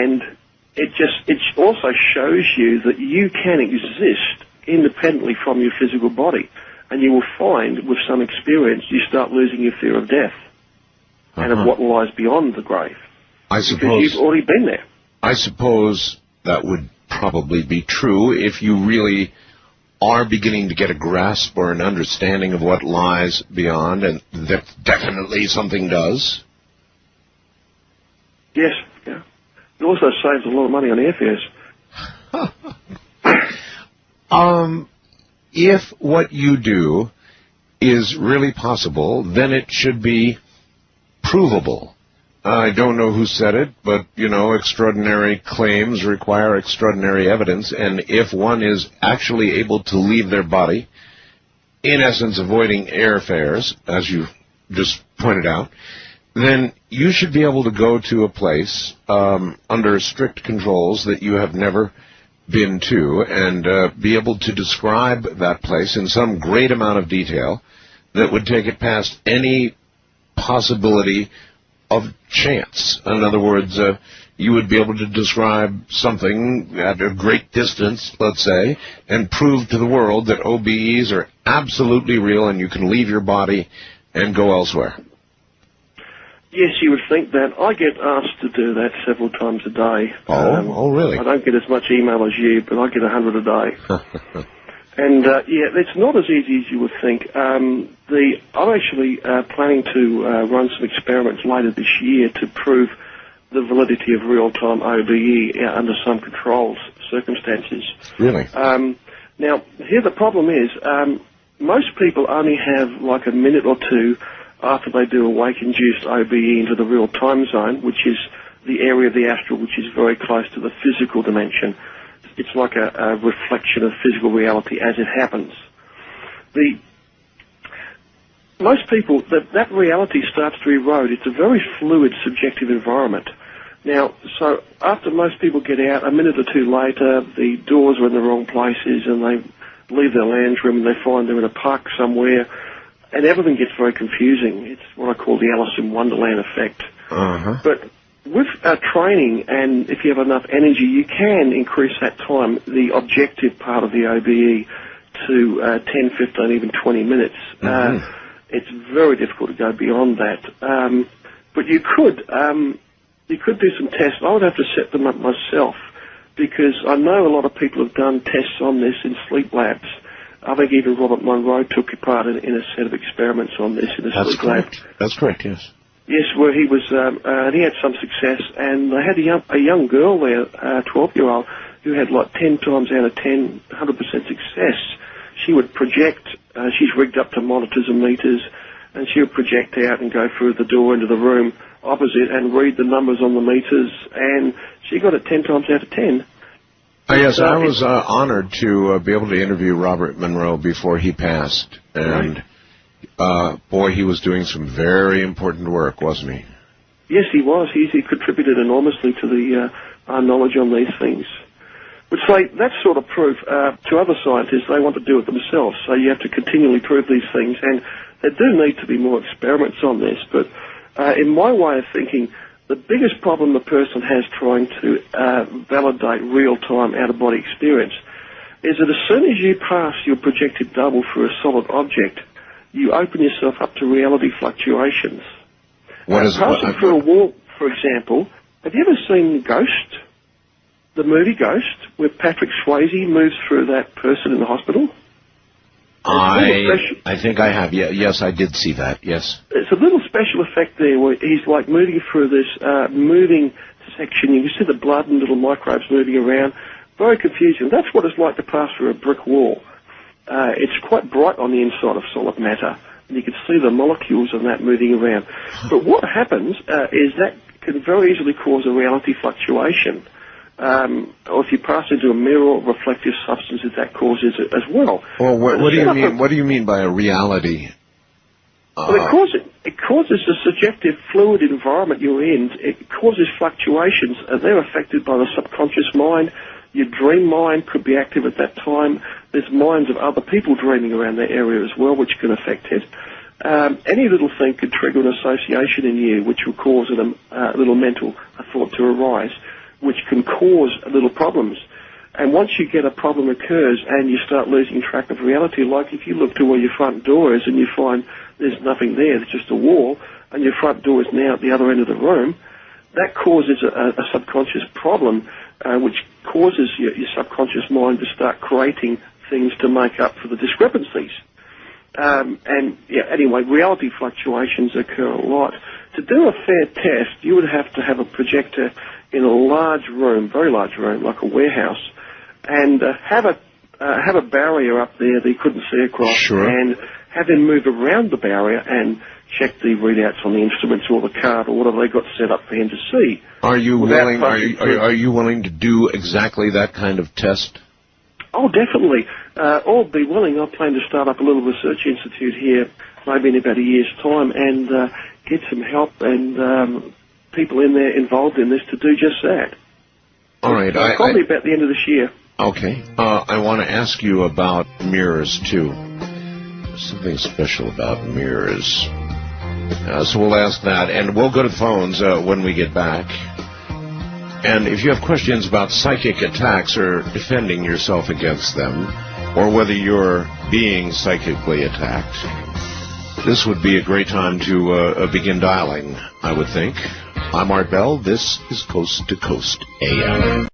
And it also shows you that you can exist independently from your physical body. And you will find, with some experience, you start losing your fear of death and of what lies beyond the grave. I suppose, because you've already been there. I suppose that would probably be true if you really are beginning to get a grasp or an understanding of what lies beyond, and that definitely something does. Yes, yeah. It also saves a lot of money on airfares. If what you do is really possible, then it should be provable. I don't know who said it, but, extraordinary claims require extraordinary evidence, and if one is actually able to leave their body, in essence avoiding airfares, as you just pointed out, then you should be able to go to a place under strict controls that you have never been to and be able to describe that place in some great amount of detail that would take it past any possibility of chance. In other words, you would be able to describe something at a great distance, let's say, and prove to the world that OBEs are absolutely real and you can leave your body and go elsewhere. Yes, you would think that. I get asked to do that several times a day. Oh, really? I don't get as much email as you, but I get 100 a day. And, it's not as easy as you would think. I'm actually planning to run some experiments later this year to prove the validity of real-time OBE under some controlled circumstances. Really? Now, here the problem is, most people only have like a minute or two after they do a wake-induced OBE into the real-time zone, which is the area of the astral which is very close to the physical dimension. It's like a reflection of physical reality as it happens. Most people, that reality starts to erode. It's a very fluid, subjective environment. Now, so after most people get out, a minute or two later, the doors are in the wrong places and they leave their lounge room and they find they're in a park somewhere, and everything gets very confusing. It's what I call the Alice in Wonderland effect. But with training, and if you have enough energy, you can increase that time, the objective part of the OBE, to 10, 15, even 20 minutes. It's very difficult to go beyond that. But you could do some tests. I would have to set them up myself, because I know a lot of people have done tests on this in sleep labs. I think even Robert Monroe took part in a set of experiments on this in a sleep lab. That's correct, yes. Yes, where he was, he had some success, and they had a young girl there, a 12-year-old, who had like 10 times out of 10, 100% success. She would project, she's rigged up to monitors and meters, and she would project out and go through the door into the room opposite and read the numbers on the meters, and she got it 10 times out of 10. Yes, I was honored to be able to interview Robert Monroe before he passed, and boy, he was doing some very important work, wasn't he? Yes, he was. He contributed enormously to the our knowledge on these things. But say that's sort of proof to other scientists. They want to do it themselves, so you have to continually prove these things, and there do need to be more experiments on this. But in my way of thinking, the biggest problem a person has trying to validate real-time out-of-body experience is that as soon as you pass your projected double for a solid object, you open yourself up to reality fluctuations. Passing through a wall, for example, have you ever seen Ghost, the movie Ghost, where Patrick Swayze moves through that person in the hospital? I think I have. Yeah, yes, I did see that, yes. It's a little special effect there where he's like moving through this moving section. You can see the blood and little microbes moving around. Very confusing. That's what it's like to pass through a brick wall. It's quite bright on the inside of solid matter, and you can see the molecules in that moving around. But what happens is that can very easily cause a reality fluctuation. Or if you pass into a mirror or reflective substances, that causes it as well. Well, what do you mean? What do you mean by a reality? Well, it causes the subjective fluid environment you're in. It causes fluctuations. They're affected by the subconscious mind. Your dream mind could be active at that time. There's minds of other people dreaming around that area as well, which can affect it. Any little thing could trigger an association in you, which will cause a little mental thought to arise. which can cause little problems. And once you get a problem occurs and you start losing track of reality, like if you look to where your front door is and you find there's nothing there, it's just a wall, and your front door is now at the other end of the room, that causes a subconscious problem, which causes your subconscious mind to start creating things to make up for the discrepancies. Anyway, reality fluctuations occur a lot. To do a fair test, you would have to have a projector in a large room, very large room, like a warehouse, and have a barrier up there that you couldn't see across, sure, and have him move around the barrier and check the readouts on the instruments or the card or whatever they got set up for him to see. Are you willing? Are you willing to do exactly that kind of test? Oh, definitely. I'll be willing. I plan to start up a little research institute here, maybe in about a year's time, and get some help and people in there involved in this to do just that. All right. Probably about the end of this year. Okay. I want to ask you about mirrors, too. There's something special about mirrors. So we'll ask that, and we'll go to the phones when we get back. And if you have questions about psychic attacks or defending yourself against them, or whether you're being psychically attacked, this would be a great time to begin dialing, I would think. I'm Art Bell. This is Coast to Coast AM.